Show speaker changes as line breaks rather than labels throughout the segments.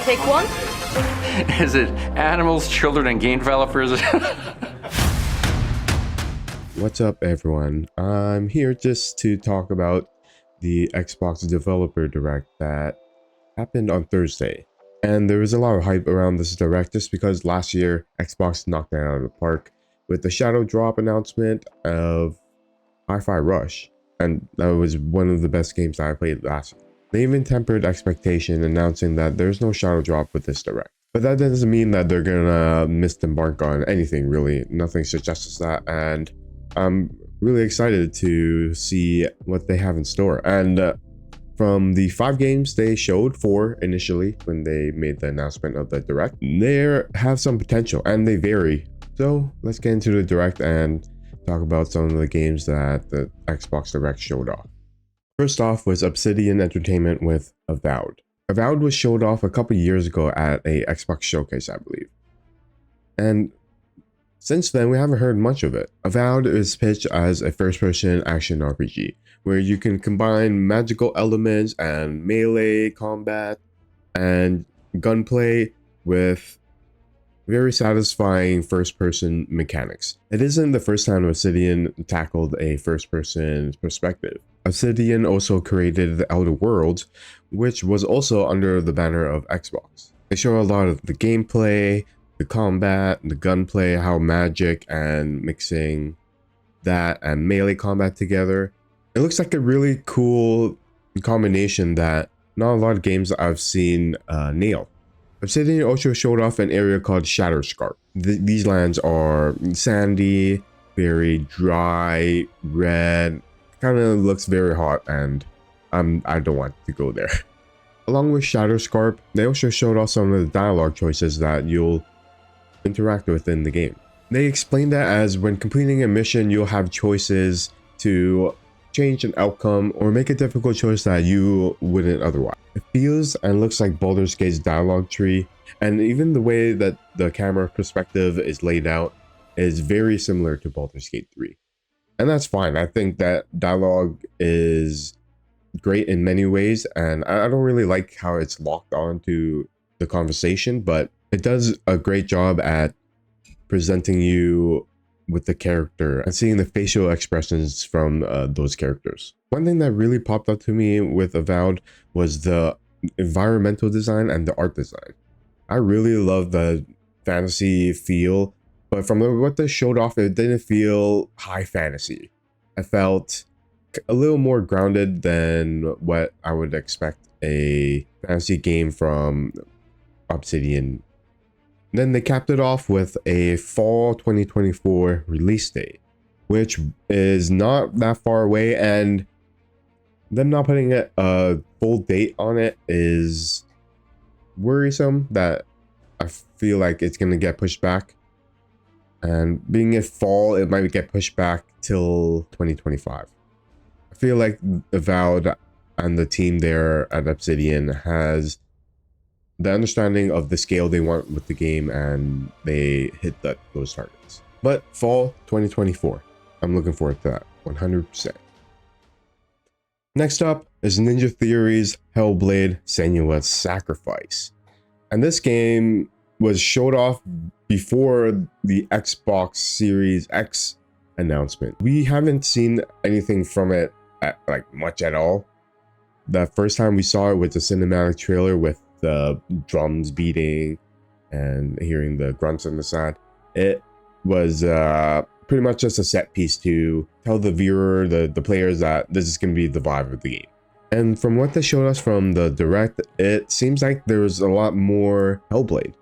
Pick one.
Is it animals, children, and game developers?
What's up, everyone? I'm here just to talk about the Xbox Developer Direct that happened on Thursday. And there was a lot of hype around this direct just because last year Xbox knocked it out of the park with the Shadow Drop announcement of Hi-Fi Rush. And that was one of the best games that I played last year. They even tempered expectation, announcing that there's no Shadow Drop with this direct. But that doesn't mean that they're gonna miss the mark on anything, really. Nothing suggests that, and I'm really excited to see what they have in store. And from the 5 games they showed, 4 initially when they made the announcement of the direct, they have some potential and they vary. So let's get into the direct and talk about some of the games that the Xbox Direct showed off. First off was Obsidian Entertainment with Avowed. Avowed was showed off a couple years ago at a Xbox showcase, I believe. And since then, we haven't heard much of it. Avowed is pitched as a first-person action RPG, where you can combine magical elements and melee combat and gunplay with very satisfying first-person mechanics. It isn't the first time Obsidian tackled a first-person perspective. Obsidian also created The Outer Worlds, which was also under the banner of Xbox. They show a lot of the gameplay, the combat, the gunplay, how magic and mixing that and melee combat together. It looks like a really cool combination that not a lot of games I've seen nail. Obsidian also showed off an area called Shatterscarp. These lands are sandy, very dry, red, kind of looks very hot, and I don't want to go there. Along with Shatterscarp, they also showed off some of the dialogue choices that you'll interact with in the game. They explained that as when completing a mission, you'll have choices to change an outcome or make a difficult choice that you wouldn't otherwise. It feels and looks like Baldur's Gate's dialogue tree, and even the way that the camera perspective is laid out is very similar to Baldur's Gate 3. And that's fine. I think that dialogue is great in many ways, and I don't really like how it's locked onto the conversation, but it does a great job at presenting you with the character and seeing the facial expressions from those characters. One thing that really popped up to me with Avowed was the environmental design and the art design. I really love the fantasy feel, but from what they showed off, it didn't feel high fantasy. I felt a little more grounded than what I would expect a fantasy game from Obsidian. Then they capped it off with a fall 2024 release date, which is not that far away, and them not putting a full date on it is worrisome. That I feel like it's going to get pushed back, and being in fall, it might get pushed back till 2025. I feel like Avowed and the team there at Obsidian has the understanding of the scale they want with the game, and they hit those targets. But fall 2024, I'm looking forward to that 100%. Next up is Ninja Theory's Hellblade: Senua's Sacrifice. And this game was showed off before the Xbox Series X announcement. We haven't seen anything from it much at all. The first time we saw it was a cinematic trailer with the drums beating and hearing the grunts on the side. It was pretty much just a set piece to tell the viewer, the players, that this is going to be the vibe of the game. And from what they showed us from the direct, it seems like there was a lot more Hellblade.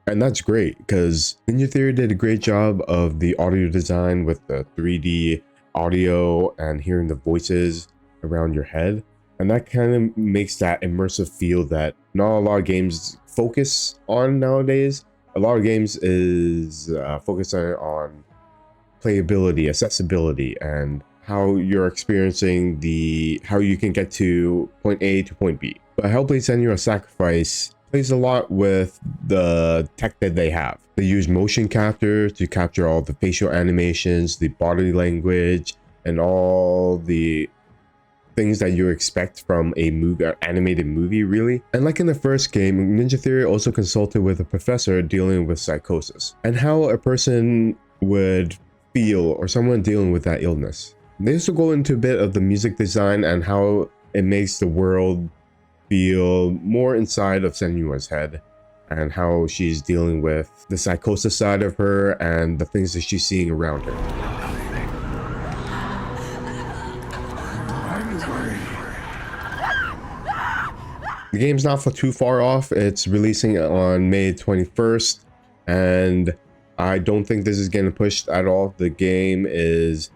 And that's great, because Ninja Theory did a great job of the audio design with the 3D audio and hearing the voices around your head. And that kind of makes that immersive feel that not a lot of games focus on nowadays. A lot of games is focusing on playability, accessibility, and how you're experiencing how you can get to point A to point B. But Hellblade: Senua's Sacrifice plays a lot with the tech that they have. They use motion capture to capture all the facial animations, the body language, and all the things that you expect from a movie, animated movie, really. And like in the first game, Ninja Theory also consulted with a professor dealing with psychosis and how a person would feel, or someone dealing with that illness. They also go into a bit of the music design and how it makes the world feel more inside of Senua's head, and how she's dealing with the psychosis side of her and the things that she's seeing around her. The game's not too far off. It's releasing on May 21st, and I don't think this is getting pushed at all. The game is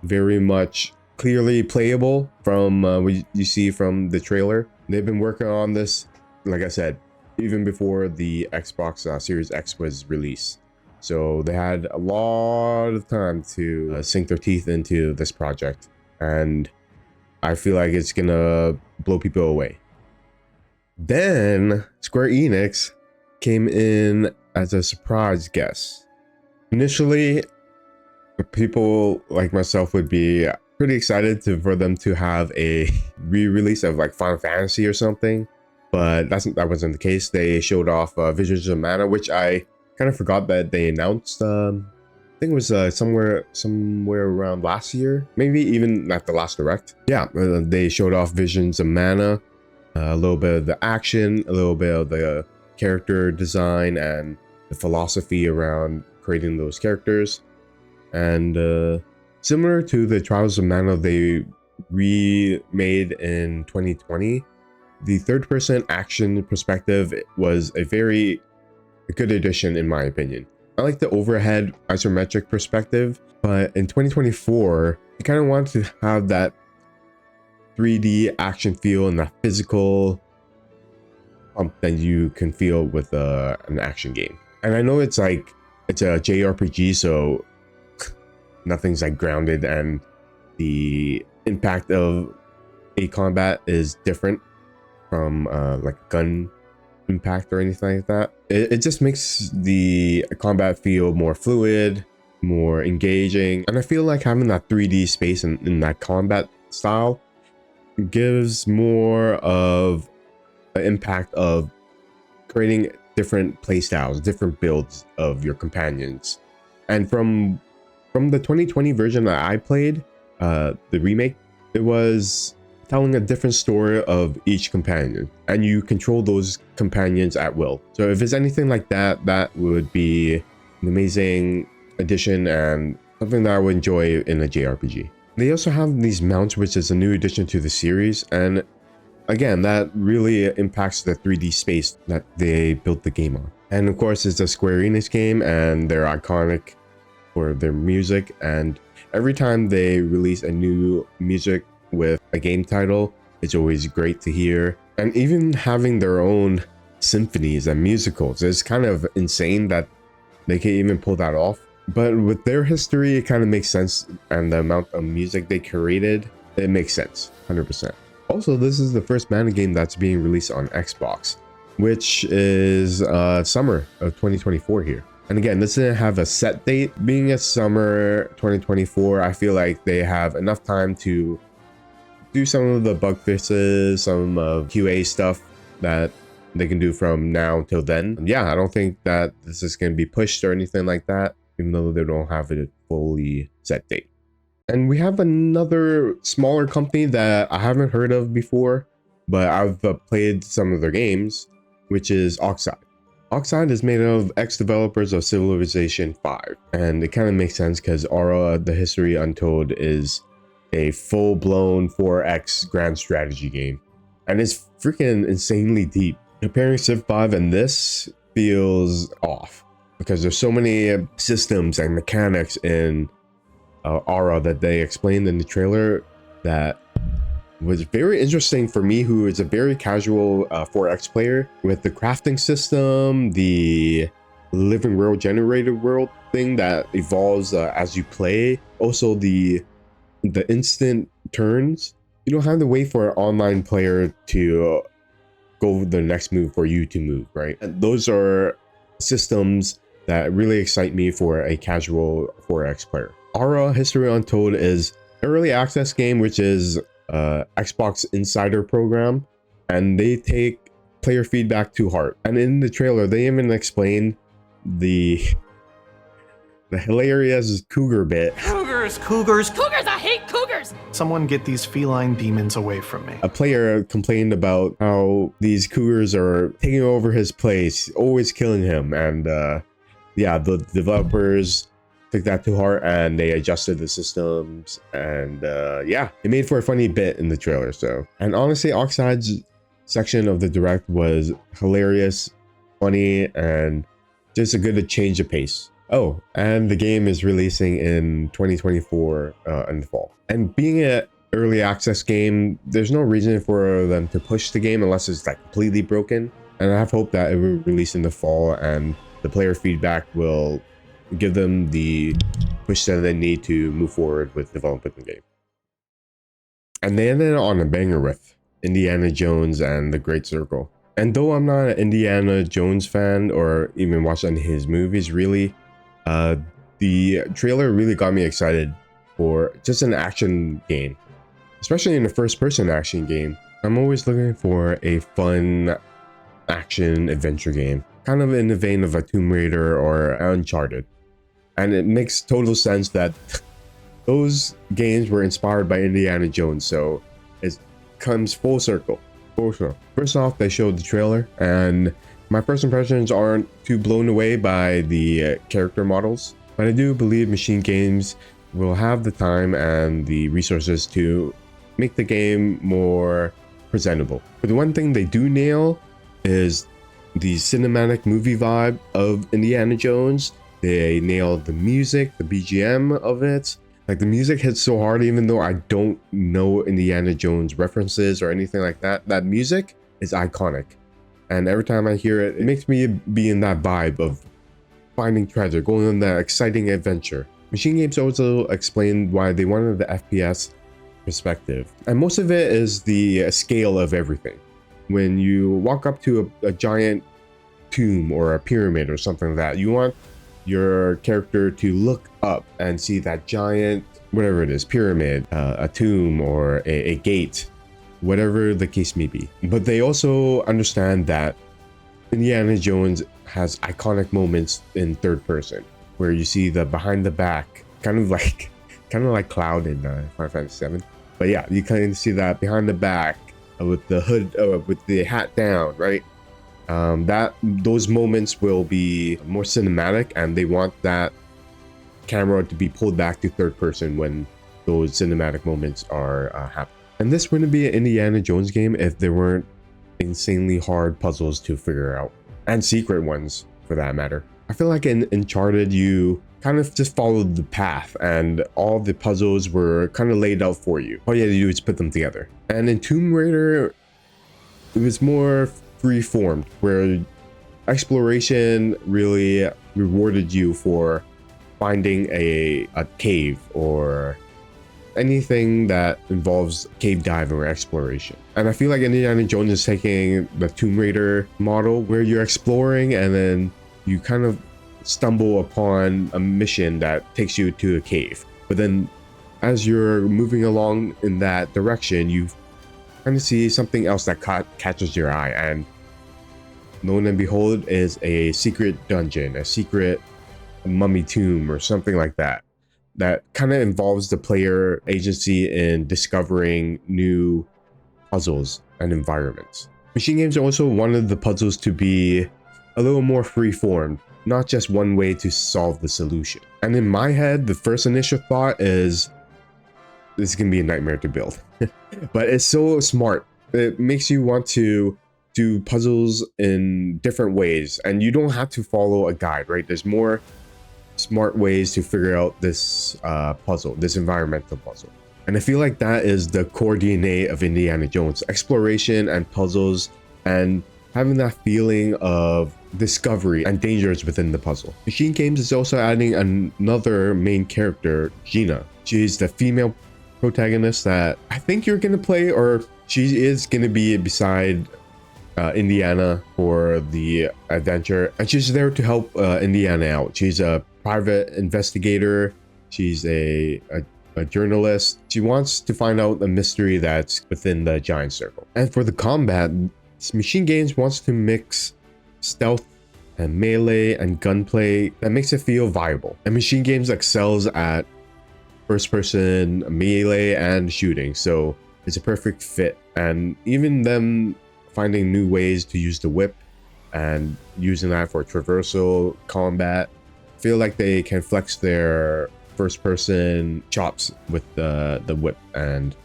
very much clearly playable from what you see from the trailer. They've been working on this, like I said, even before the Xbox Series X was released. So they had a lot of time to sink their teeth into this project, and I feel like it's gonna blow people away. Then Square Enix came in as a surprise guest. Initially, people like myself would be pretty excited for them to have a re-release of like Final Fantasy or something, but that wasn't the case. They showed off Visions of Mana, which I kind of forgot that they announced. I think it was somewhere around last year, maybe even at the last Direct. Yeah, they showed off Visions of Mana, a little bit of the action, a little bit of the character design and the philosophy around creating those characters. And similar to the Trials of Mana they remade in 2020, the third-person action perspective was a very good addition in my opinion. I like the overhead isometric perspective, but in 2024, I kind of wanted to have that 3D action feel and that physical pump that you can feel with an action game. And I know it's a JRPG, so nothing's like grounded, and the impact of a combat is different from like gun impact or anything like that. It just makes the combat feel more fluid, more engaging, and I feel like having that 3D space in that combat style gives more of an impact of creating different playstyles, different builds of your companions. And from the 2020 version that I played, the remake, it was telling a different story of each companion, and you control those companions at will. So if it's anything like that, that would be an amazing addition and something that I would enjoy in a JRPG. They also have these mounts, which is a new addition to the series, and again, that really impacts the 3D space that they built the game on. And of course, it's a Square Enix game, and they're iconic for their music, and every time they release a new music with a game title, it's always great to hear. And even having their own symphonies and musicals, it's kind of insane that they can even pull that off. But with their history, it kind of makes sense, and the amount of music they created, it makes sense 100%. Also, this is the first Mana game that's being released on Xbox, which is summer of 2024 here. And again, this didn't have a set date. Being a summer 2024, I feel like they have enough time to do some of the bug fixes, some QA stuff that they can do from now until then. Yeah, I don't think that this is going to be pushed or anything like that, even though they don't have a fully set date. And we have another smaller company that I haven't heard of before, but I've played some of their games, which is Oxide. Oxide is made of ex-developers of Civilization 5, and it kind of makes sense because Aura, The History Untold is a full-blown 4X grand strategy game, and it's freaking insanely deep. Comparing Civ 5 and this feels off, because there's so many systems and mechanics in Aura that they explained in the trailer that was very interesting for me, who is a very casual 4X player, with the crafting system, the living world, generated world thing that evolves as you play. Also the instant turns. You don't have to wait for an online player to go the next move for you to move, right? And those are systems that really excite me for a casual 4X player. Aura History Untold is an early access game, which is Xbox Insider program, and they take player feedback to heart. And in the trailer, they even explain the hilarious cougar bit.
Cougars!
Cougars.
Cougars! I hate cougars!
Someone get these feline demons away from me.
A player complained about how these cougars are taking over his place, always killing him, and yeah, the developers took that to heart and they adjusted the systems, and yeah, it made for a funny bit in the trailer. So, and honestly, Oxide's section of the direct was hilarious, funny, and just a good change of pace. Oh, and the game is releasing in 2024 in the fall. And being an early access game, there's no reason for them to push the game unless it's like completely broken. And I have hope that it will release in the fall and the player feedback will give them the push that they need to move forward with developing the game. And they ended on a banger with Indiana Jones and the Great Circle. And though I'm not an Indiana Jones fan or even watched any of his movies really, the trailer really got me excited for just an action game, especially in a first-person action game. I'm always looking for a fun action adventure game, kind of in the vein of a Tomb Raider or Uncharted. And it makes total sense that those games were inspired by Indiana Jones, so it comes full circle. First off, they showed the trailer, and my first impressions aren't too blown away by the character models, but I do believe Machine Games will have the time and the resources to make the game more presentable. But the one thing they do nail is the cinematic movie vibe of Indiana Jones. They nailed the music, the BGM of it. Like, the music hits so hard, even though I don't know Indiana Jones references or anything like that. That music is iconic. And every time I hear it, it makes me be in that vibe of finding treasure, going on that exciting adventure. Machine Games also explained why they wanted the FPS perspective. And most of it is the scale of everything. When you walk up to a giant tomb or a pyramid or something like that, you want your character to look up and see that giant, whatever it is, pyramid, a tomb, or a gate, whatever the case may be. But they also understand that Indiana Jones has iconic moments in third person, where you see the behind the back, kind of like Cloud in Final Fantasy VII. But yeah, you kind of see that behind the back with the hood, with the hat down, right? Those moments will be more cinematic, and they want that camera to be pulled back to third person when those cinematic moments are happening. And this wouldn't be an Indiana Jones game if there weren't insanely hard puzzles to figure out, and secret ones for that matter. I feel like in Uncharted, you kind of just followed the path and all the puzzles were kind of laid out for you. All you had to do is put them together. And in Tomb Raider, it was more free-formed, where exploration really rewarded you for finding a cave or anything that involves cave diving or exploration. And I feel like Indiana Jones is taking the Tomb Raider model, where you're exploring and then you kind of stumble upon a mission that takes you to a cave. But then as you're moving along in that direction, you kind of see something else that catches your eye, and lo and behold is a secret dungeon, a secret mummy tomb or something like that, that kind of involves the player agency in discovering new puzzles and environments. Machine Games also wanted the puzzles to be a little more free-formed, not just one way to solve the solution. And in my head, the first initial thought is, this is gonna be a nightmare to build. But it's so smart. It makes you want to do puzzles in different ways, and you don't have to follow a guide, right? There's more smart ways to figure out this puzzle, this environmental puzzle. And I feel like that is the core DNA of Indiana Jones: exploration and puzzles, and having that feeling of discovery and dangers within the puzzle. Machine Games is also adding another main character, Gina. She's the female protagonist that I think you're gonna play, or she is gonna be beside Indiana for the adventure, and she's there to help Indiana out. She's a private investigator. She's a a journalist. She wants to find out the mystery that's within the giant circle. And for the combat, Machine Games wants to mix stealth and melee and gunplay that makes it feel viable. And Machine Games excels at first person melee and shooting, so it's a perfect fit. And even them finding new ways to use the whip and using that for traversal combat, feel like they can flex their first person chops with the whip and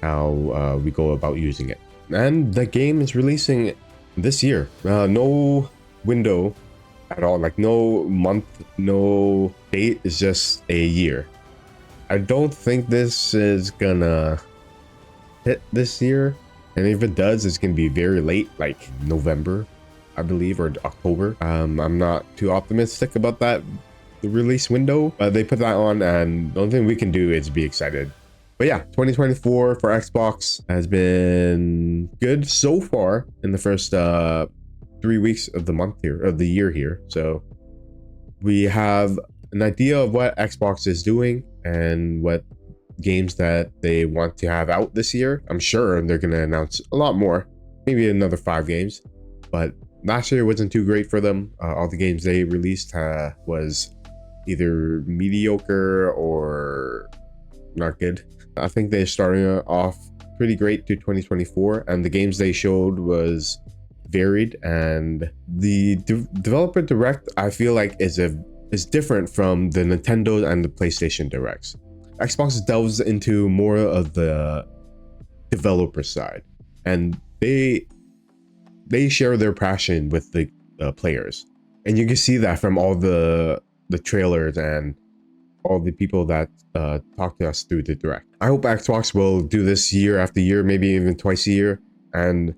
how we go about using it. And the game is releasing this year. No window at all, like no month, no date, it's just a year. I don't think this is gonna hit this year, and if it does, it's gonna be very late, like November, I believe, or October. I'm not too optimistic about that, the release window. They put that on, and the only thing we can do is be excited. But yeah, 2024 for Xbox has been good so far in the first 3 weeks of the month here, of the year here. So we have an idea of what Xbox is doing and what games that they want to have out this year. I'm sure they're going to announce a lot more, maybe another 5 games, but last year wasn't too great for them. All the games they released was either mediocre or not good. I think they're starting off pretty great to 2024, and the games they showed was varied. And the developer direct, I feel like, is different from the Nintendo and the PlayStation directs. Xbox delves into more of the developer side, and they share their passion with the players, and you can see that from all the trailers and all the people that talk to us through the direct. I hope Xbox will do this year after year, maybe even twice a year, and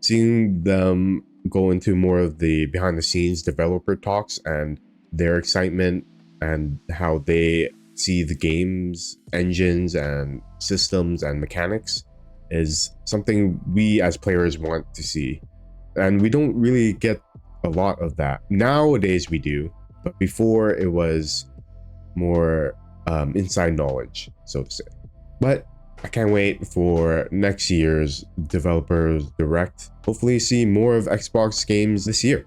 seeing them go into more of the behind the scenes developer talks and their excitement and how they see the game's engines and systems and mechanics is something we as players want to see. And we don't really get a lot of that. Nowadays we do, but before it was more inside knowledge, so to say. But I can't wait for next year's Developers Direct. Hopefully see more of Xbox games this year.